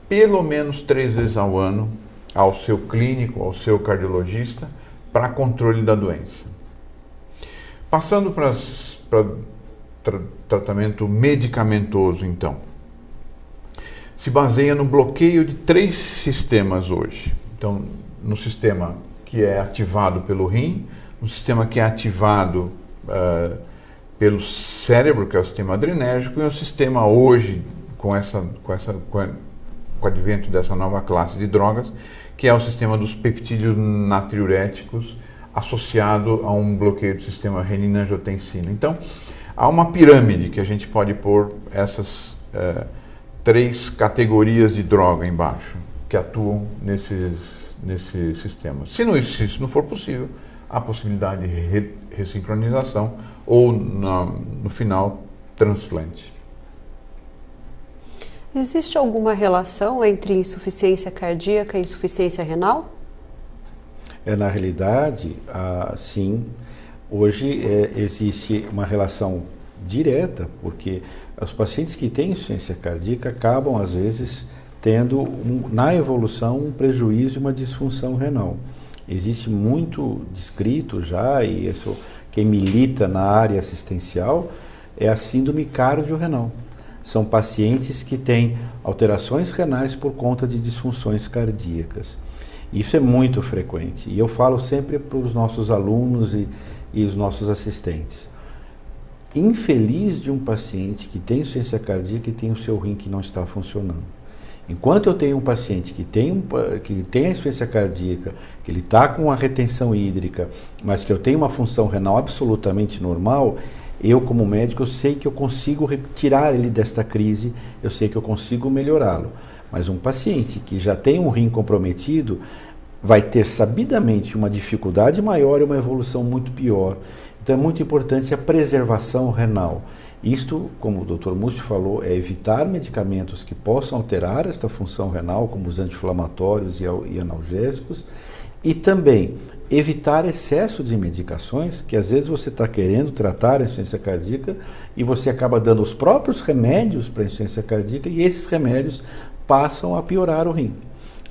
pelo menos 3 vezes ao ano ao seu clínico, ao seu cardiologista, para controle da doença. Passando para tratamento medicamentoso, então. Se baseia no bloqueio de 3 sistemas hoje. Então, no sistema que é ativado pelo rim, no sistema que é ativado pelo cérebro, que é o sistema adrenérgico, e o sistema hoje, com o advento dessa nova classe de drogas, que é o sistema dos peptídeos natriuréticos, associado a um bloqueio do sistema renina-angiotensina. Então, há uma pirâmide que a gente pode pôr essas 3 categorias de droga embaixo, que atuam nesses sistemas. Se isso não for possível, há a possibilidade de ressincronização ou, no final, transplante. Existe alguma relação entre insuficiência cardíaca e insuficiência renal? Na realidade, sim. Hoje existe uma relação direta, porque os pacientes que têm insuficiência cardíaca acabam, às vezes, tendo, na evolução, um prejuízo e uma disfunção renal. Existe muito descrito já, e isso, quem milita na área assistencial, é a síndrome cardiorrenal. São pacientes que têm alterações renais por conta de disfunções cardíacas. Isso é muito frequente. E eu falo sempre para os nossos alunos e os nossos assistentes. Infeliz de um paciente que tem insuficiência cardíaca e tem o seu rim que não está funcionando. Enquanto eu tenho um paciente que tem a insuficiência cardíaca, que ele está com a retenção hídrica, mas que eu tenho uma função renal absolutamente normal, eu, como médico, eu sei que eu consigo retirar ele desta crise, eu sei que eu consigo melhorá-lo. Mas um paciente que já tem um rim comprometido vai ter sabidamente uma dificuldade maior e uma evolução muito pior. Então é muito importante a preservação renal. Isto, como o Dr. Musti falou, é evitar medicamentos que possam alterar esta função renal, como os anti-inflamatórios e analgésicos, e também evitar excesso de medicações, que às vezes você está querendo tratar a insuficiência cardíaca e você acaba dando os próprios remédios para a insuficiência cardíaca e esses remédios passam a piorar o rim.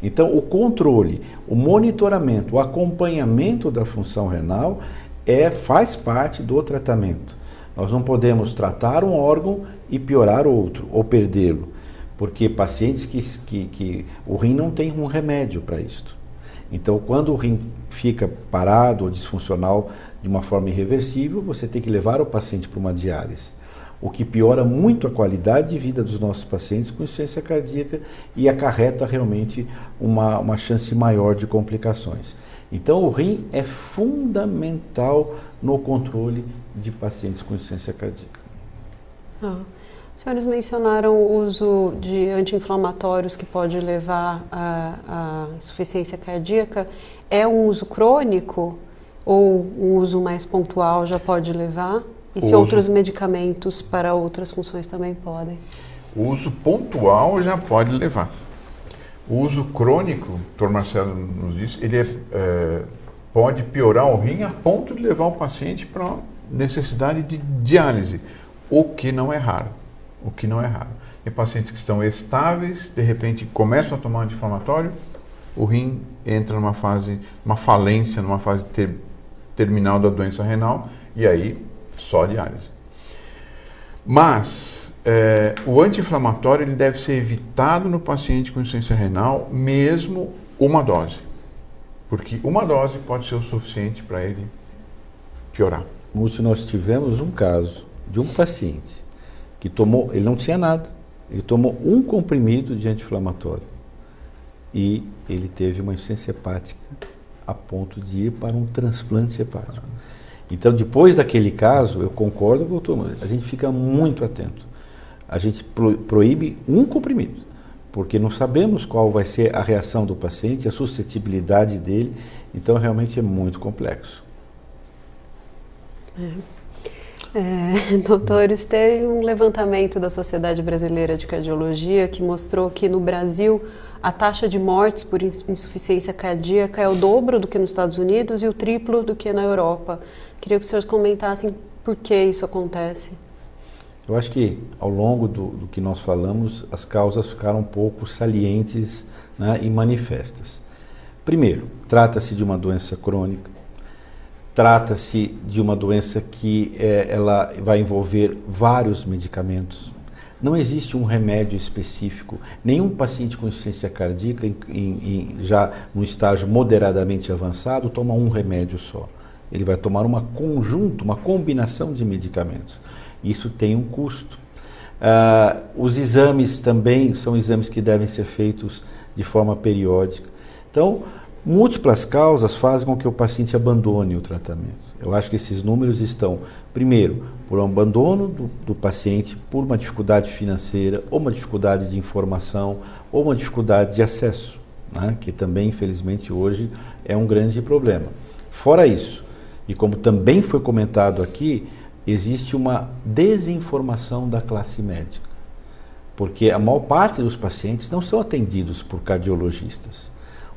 Então, o controle, o monitoramento, o acompanhamento da função renal faz parte do tratamento. Nós não podemos tratar um órgão e piorar outro, ou perdê-lo, porque pacientes que o rim não tem um remédio para isto. Então, quando o rim fica parado ou disfuncional de uma forma irreversível, você tem que levar o paciente para uma diálise, o que piora muito a qualidade de vida dos nossos pacientes com insuficiência cardíaca e acarreta realmente uma chance maior de complicações. Então, o rim é fundamental no controle de pacientes com insuficiência cardíaca. Os senhores mencionaram o uso de anti-inflamatórios que pode levar à insuficiência cardíaca. É um uso crônico ou um uso mais pontual já pode levar? E se outros medicamentos para outras funções também podem? O uso pontual já pode levar. O uso crônico, o Dr. Marcelo nos disse, ele pode piorar o rim a ponto de levar o paciente para necessidade de diálise, o que não é raro. Tem pacientes que estão estáveis, de repente começam a tomar anti-inflamatório, o rim entra numa fase, uma falência, numa fase terminal da doença renal, e aí só diálise. Mas o anti-inflamatório ele deve ser evitado no paciente com insuficiência renal, mesmo uma dose, porque uma dose pode ser o suficiente para ele piorar. Múcio, nós tivemos um caso de um paciente que tomou, ele não tinha nada, ele tomou um comprimido de anti-inflamatório e ele teve uma insuficiência hepática a ponto de ir para um transplante hepático. Então, depois daquele caso, eu concordo com o doutor, a gente fica muito atento. A gente proíbe um comprimido, porque não sabemos qual vai ser a reação do paciente, a suscetibilidade dele, então realmente é muito complexo. Doutores, teve um levantamento da Sociedade Brasileira de Cardiologia que mostrou que no Brasil a taxa de mortes por insuficiência cardíaca é o dobro do que nos Estados Unidos e o triplo do que na Europa. Queria que os senhores comentassem por que isso acontece. Eu acho que ao longo do que nós falamos, as causas ficaram um pouco salientes, né, e manifestas. Primeiro, trata-se de uma doença crônica. Trata-se de uma doença que ela vai envolver vários medicamentos. Não existe um remédio específico. Nenhum paciente com insuficiência cardíaca, já no estágio moderadamente avançado, toma um remédio só. Ele vai tomar uma combinação de medicamentos. Isso tem um custo. Os exames também são exames que devem ser feitos de forma periódica. Então, múltiplas causas fazem com que o paciente abandone o tratamento. Eu acho que esses números estão, primeiro, por um abandono do paciente, por uma dificuldade financeira, ou uma dificuldade de informação, ou uma dificuldade de acesso, né, que também, infelizmente, hoje é um grande problema. Fora isso, e como também foi comentado aqui, existe uma desinformação da classe médica, porque a maior parte dos pacientes não são atendidos por cardiologistas.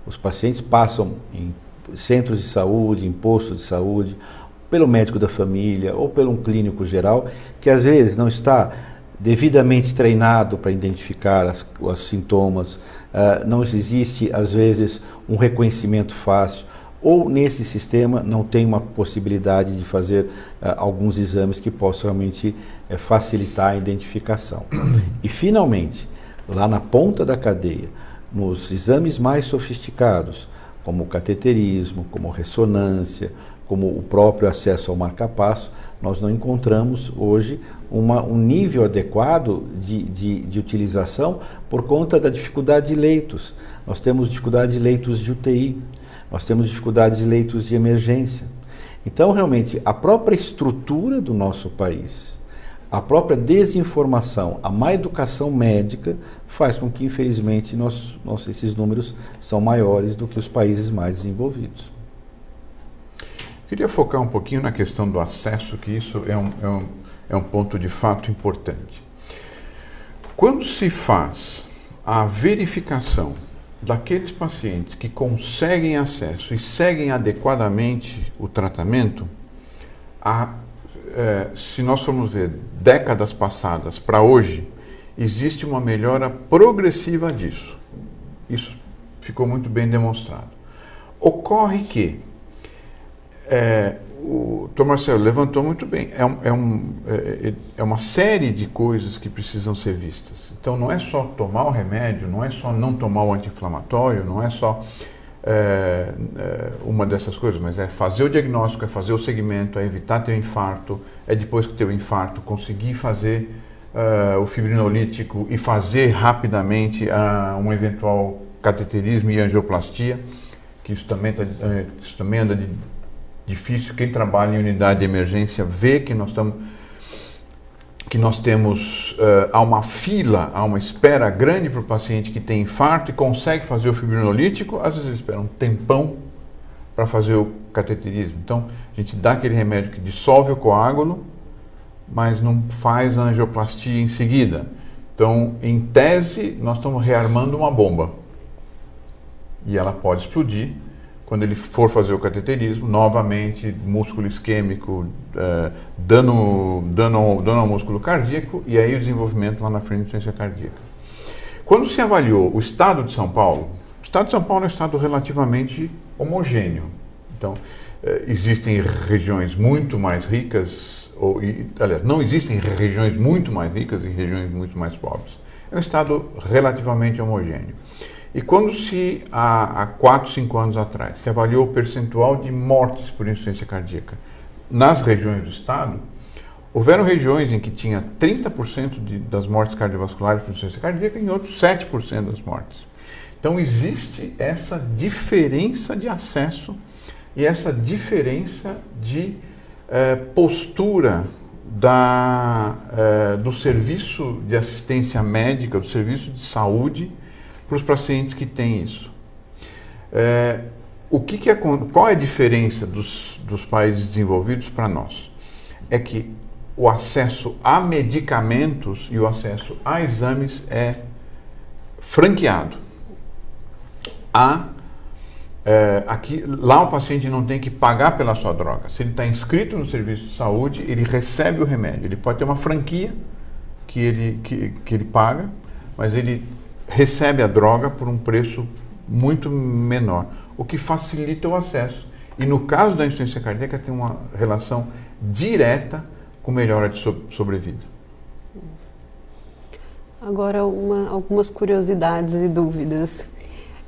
Os pacientes passam em centros de saúde, em postos de saúde, pelo médico da família ou pelo um clínico geral, que às vezes não está devidamente treinado para identificar os sintomas, não existe às vezes um reconhecimento fácil, ou nesse sistema não tem uma possibilidade de fazer alguns exames que possam realmente facilitar a identificação. E finalmente, lá na ponta da cadeia, nos exames mais sofisticados, como o cateterismo, como ressonância, como o próprio acesso ao marca-passo, nós não encontramos hoje um nível adequado de utilização por conta da dificuldade de leitos. Nós temos dificuldade de leitos de UTI, nós temos dificuldade de leitos de emergência. Então, realmente, a própria estrutura do nosso país, a própria desinformação, a má educação médica faz com que, infelizmente, esses números são maiores do que os países mais desenvolvidos. Queria focar um pouquinho na questão do acesso, que isso é um ponto de fato importante. Quando se faz a verificação daqueles pacientes que conseguem acesso e seguem adequadamente o tratamento, se nós formos ver décadas passadas para hoje, existe uma melhora progressiva disso. Isso ficou muito bem demonstrado. Ocorre que, o Dr. Marcelo levantou muito bem, é uma série de coisas que precisam ser vistas. Então não é só tomar o remédio, não é só não tomar o anti-inflamatório, não é só uma dessas coisas, mas é fazer o diagnóstico, é fazer o segmento, é evitar ter um infarto, é depois que ter o infarto conseguir fazer o fibrinolítico e fazer rapidamente um eventual cateterismo e angioplastia, que isso também anda difícil. Quem trabalha em unidade de emergência vê que nós temos há uma fila, há uma espera grande para o paciente que tem infarto e consegue fazer o fibrinolítico, às vezes ele espera um tempão para fazer o cateterismo. Então, a gente dá aquele remédio que dissolve o coágulo, mas não faz a angioplastia em seguida. Então, em tese, nós estamos rearmando uma bomba. E ela pode explodir quando ele for fazer o cateterismo, novamente, músculo isquêmico, dano ao músculo cardíaco, e aí o desenvolvimento lá na frente de insuficiência cardíaca. Quando se avaliou o estado de São Paulo, o estado de São Paulo é um estado relativamente homogêneo. Então, existem regiões muito mais ricas, aliás, não existem regiões muito mais ricas e regiões muito mais pobres. É um estado relativamente homogêneo. E quando há 4, 5 anos atrás, se avaliou o percentual de mortes por insuficiência cardíaca nas regiões do estado, houveram regiões em que tinha 30% das mortes cardiovasculares por insuficiência cardíaca e em outros 7% das mortes. Então existe essa diferença de acesso e essa diferença de postura do serviço de assistência médica, do serviço de saúde, para os pacientes que têm isso. Qual é a diferença dos países desenvolvidos para nós? É que o acesso a medicamentos e o acesso a exames é franqueado. Lá o paciente não tem que pagar pela sua droga. Se ele está inscrito no serviço de saúde, ele recebe o remédio. Ele pode ter uma franquia que ele paga, mas ele recebe a droga por um preço muito menor, o que facilita o acesso. E no caso da insuficiência cardíaca tem uma relação direta com melhora de sobrevida. Agora, algumas curiosidades e dúvidas.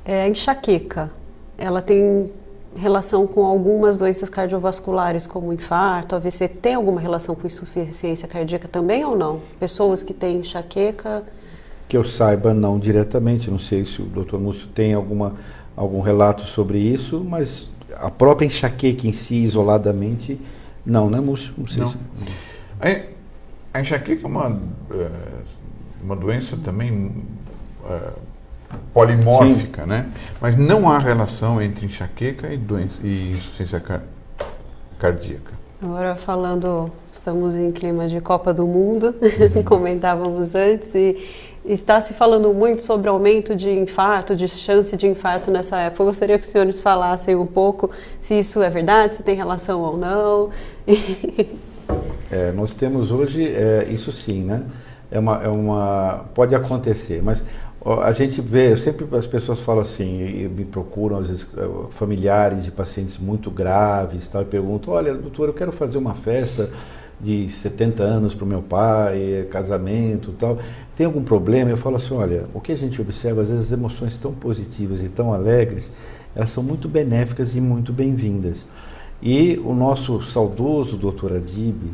A enxaqueca, ela tem relação com algumas doenças cardiovasculares, como infarto, AVC, tem alguma relação com insuficiência cardíaca também ou não? Pessoas que têm enxaqueca... Que eu saiba, não diretamente, não sei se o Dr. Múcio tem algum relato sobre isso, mas a própria enxaqueca em si, isoladamente, não, né, Múcio? Não sei não. Se... A enxaqueca é uma doença também polimórfica, né? Mas não há relação entre enxaqueca e insuficiência cardíaca. Agora estamos em clima de Copa do Mundo, comentávamos antes, e está se falando muito sobre aumento de infarto, de chance de infarto nessa época. Eu gostaria que os senhores falassem um pouco se isso é verdade, se tem relação ou não. Nós temos hoje, isso sim, né? Pode acontecer, mas a gente vê, sempre as pessoas falam assim, e me procuram, às vezes, familiares de pacientes muito graves, tal, e perguntam, olha, doutor, eu quero fazer uma festa de 70 anos para o meu pai, casamento, tal, tem algum problema? Eu falo assim, olha, o que a gente observa, às vezes, as emoções tão positivas e tão alegres, elas são muito benéficas e muito bem-vindas. E o nosso saudoso doutor Adib,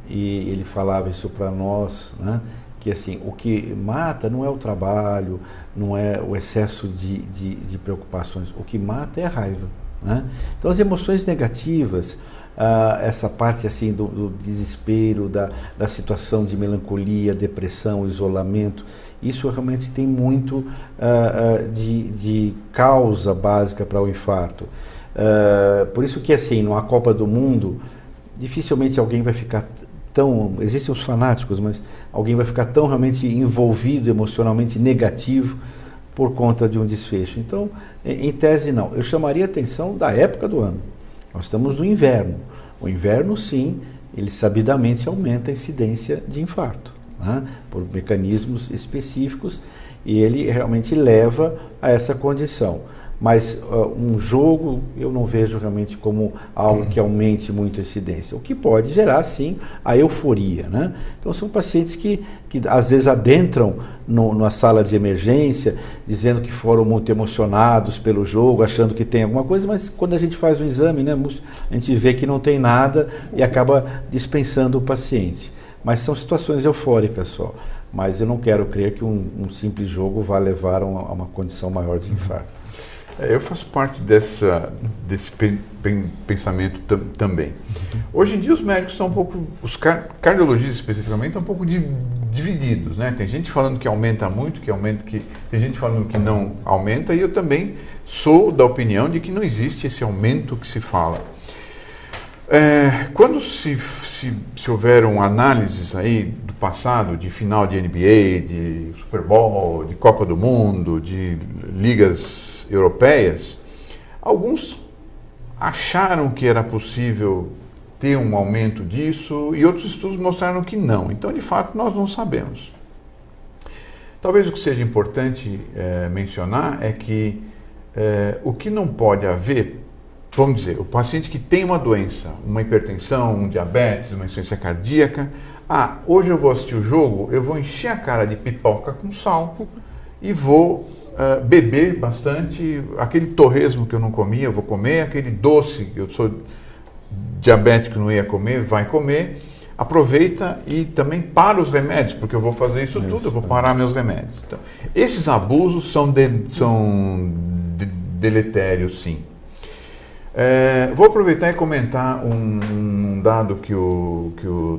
e ele falava isso para nós, né, que assim, o que mata não é o trabalho, não é o excesso de preocupações, o que mata é a raiva, né? Então as emoções negativas, essa parte assim do desespero, da situação de melancolia, depressão, isolamento, isso realmente tem muito de causa básica para o infarto. Por isso que assim, numa Copa do Mundo, dificilmente alguém vai ficar tão... Existem os fanáticos, mas alguém vai ficar tão realmente envolvido emocionalmente negativo por conta de um desfecho. Então, em tese, não. Eu chamaria a atenção da época do ano. Nós estamos no inverno. O inverno, sim, ele sabidamente aumenta a incidência de infarto, né, por mecanismos específicos, e ele realmente leva a essa condição. Mas um jogo eu não vejo realmente como algo que aumente muito a incidência. O que pode gerar, sim, a euforia, né? Então são pacientes que às vezes adentram na sala de emergência, dizendo que foram muito emocionados pelo jogo, achando que tem alguma coisa, mas quando a gente faz o exame, né, a gente vê que não tem nada e acaba dispensando o paciente. Mas são situações eufóricas só. Mas eu não quero crer que um simples jogo vá levar a uma condição maior de infarto. Eu faço parte desse pensamento também. Hoje em dia os médicos estão um pouco, os cardiologistas especificamente, estão um pouco divididos, né? Tem gente falando que aumenta muito, tem gente falando que não aumenta, e eu também sou da opinião de que não existe esse aumento que se fala. Quando se houveram análises aí do passado, de final de NBA, de Super Bowl, de Copa do Mundo, de ligas europeias, alguns acharam que era possível ter um aumento disso e outros estudos mostraram que não. Então, de fato, nós não sabemos. Talvez o que seja importante mencionar é que o que não pode haver, vamos dizer, o paciente que tem uma doença, uma hipertensão, um diabetes, uma insuficiência cardíaca, hoje eu vou assistir o jogo, eu vou encher a cara de pipoca com sal e vou beber bastante, aquele torresmo que eu não comia, eu vou comer, aquele doce que eu sou diabético não ia comer, vai comer, aproveita e também para os remédios, porque eu vou fazer isso tudo, eu vou parar meus remédios. Então, esses abusos são deletérios, sim. Vou aproveitar e comentar um dado que o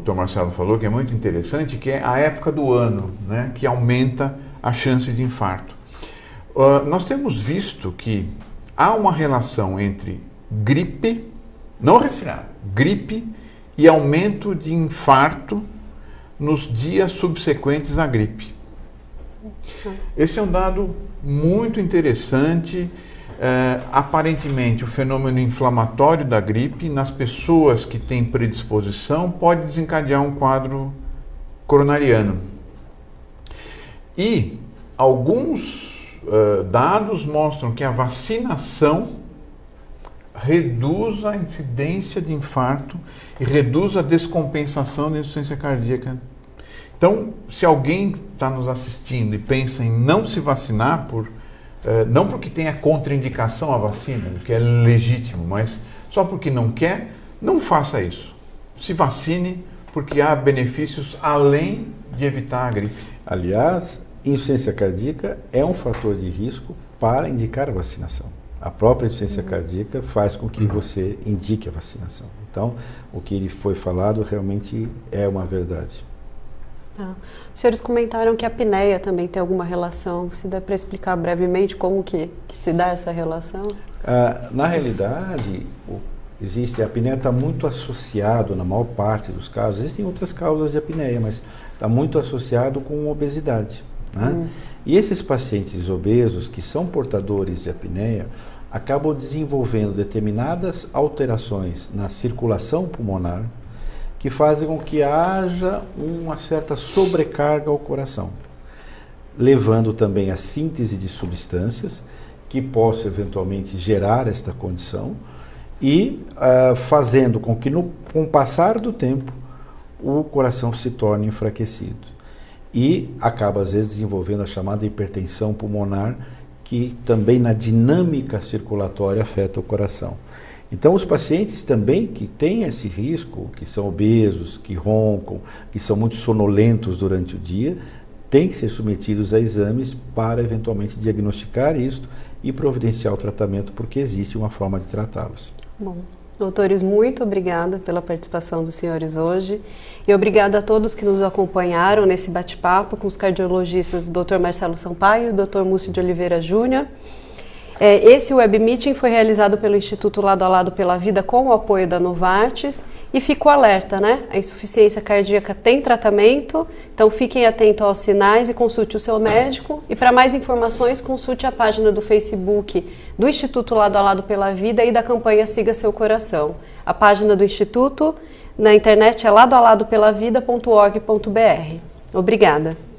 Dr. Marcelo falou, que é muito interessante, que é a época do ano, né, que aumenta a chance de infarto. Nós temos visto que há uma relação entre gripe, não resfriado, gripe e aumento de infarto nos dias subsequentes à gripe. Esse é um dado muito interessante. Aparentemente, o fenômeno inflamatório da gripe nas pessoas que têm predisposição pode desencadear um quadro coronariano. E alguns dados mostram que a vacinação reduz a incidência de infarto e reduz a descompensação da insuficiência cardíaca. Então, se alguém está nos assistindo e pensa em não se vacinar, não porque tenha contraindicação à vacina, o que é legítimo, mas só porque não quer, não faça isso. Se vacine, porque há benefícios além de evitar a gripe. Aliás, insuficiência cardíaca é um fator de risco para indicar a vacinação. A própria insuficiência cardíaca faz com que você indique a vacinação. Então, o que foi falado realmente é uma verdade. Os senhores comentaram que a apneia também tem alguma relação. Se dá para explicar brevemente como que se dá essa relação? Na realidade, a apneia está muito associado, na maior parte dos casos, existem outras causas de apneia, mas está muito associado com obesidade, né? E esses pacientes obesos que são portadores de apneia acabam desenvolvendo determinadas alterações na circulação pulmonar que fazem com que haja uma certa sobrecarga ao coração, levando também à síntese de substâncias que possam eventualmente gerar esta condição e fazendo com que com o passar do tempo o coração se torne enfraquecido e acaba às vezes desenvolvendo a chamada hipertensão pulmonar, que também na dinâmica circulatória afeta o coração. Então, os pacientes também que têm esse risco, que são obesos, que roncam, que são muito sonolentos durante o dia, têm que ser submetidos a exames para eventualmente diagnosticar isto e providenciar o tratamento, porque existe uma forma de tratá-los. Bom, doutores, muito obrigada pela participação dos senhores hoje e obrigada a todos que nos acompanharam nesse bate-papo com os cardiologistas Dr. Marcelo Sampaio e Dr. Múcio de Oliveira Júnior. Esse web meeting foi realizado pelo Instituto Lado a Lado pela Vida com o apoio da Novartis E fica o alerta, né? A insuficiência cardíaca tem tratamento, então fiquem atentos aos sinais e consulte o seu médico. E para mais informações, consulte a página do Facebook do Instituto Lado a Lado pela Vida e da campanha Siga Seu Coração. A página do Instituto na internet é ladoaladopelavida.org.br. Obrigada.